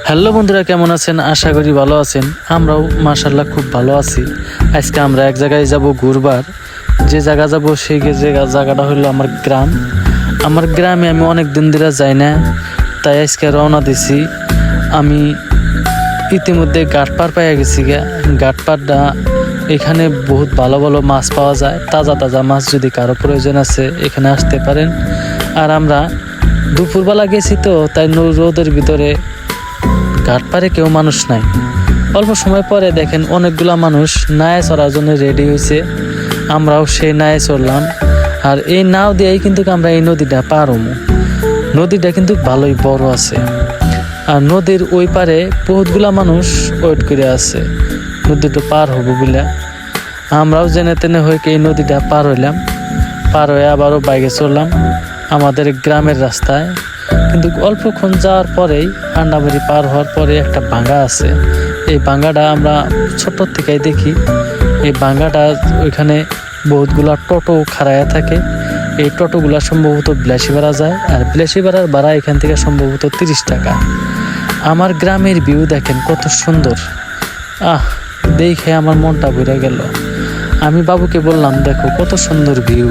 Hello বন্ধুরা, কেমন আছেন? আশা করি ভালো আছেন। আমরাও মাশাআল্লাহ খুব ভালো আছি। আজকে আমরা এক জায়গায় যাব ঘুরবার। যে জায়গা যাব সেই জায়গাটা হলো আমার গ্রাম। আমার গ্রামে আমি অনেক দিন ধরে যাই না, তাই আজকে রওনা দিছি। আমি ইতিমধ্যে ঘাটপাড় পেয়ে গেছি। ঘাটপাড়টা এখানে বহুত ভালো ভালো মাছ পাওয়া যায়, তাজা তাজা মাছ। যদি কারো প্রয়োজন আছে এখানে আসতে পারেন। আর আমরা দুপুরবেলা গেছি তো, তাই রোদের ভিতরে ঘাটপাড়ে কেউ মানুষ নাই। অল্প সময় পরে দেখেন অনেকগুলা মানুষ নায়ে চড়ার জন্য রেডি হয়েছে। আমরাও সেই নায়ে চড়লাম। আর এই নাও দিয়েই কিন্তু আমরা এই নদীটা পার হবো। নদীটা কিন্তু ভালোই বড় আছে। আর নদীর ওই পারে বহুতগুলা মানুষ ওয়েট করে আছে নদীটা পার হবো বলে। আমরাও জেনে তেনে হয়ে এই নদীটা পার হইলাম। পার হয়ে আবারও বাইকে চড়লাম আমাদের গ্রামের রাস্তায়। কিন্তু অল্পক্ষণ যাওয়ার পরেই আন্ডাবাড়ি পার হওয়ার পরে একটা ভাঙ্গা আছে। এই ভাঙ্গাটা আমরা ছোট থেকেই দেখি। এই ভাঙ্গাটা ওইখানে বহুতগুলা টোটো খাড়াইয়া থাকে। এই টোটোগুলা সম্ভবত বিলাসী ভাড়া যায়, আর বিলাসী ভাড়ার ভাড়া এখান থেকে সম্ভবত 30 টাকা। আমার গ্রামের ভিউ দেখেন কত সুন্দর। দেখে আমার মনটা ভরে গেল। আমি বাবুকে বললাম, দেখো কত সুন্দর ভিউ।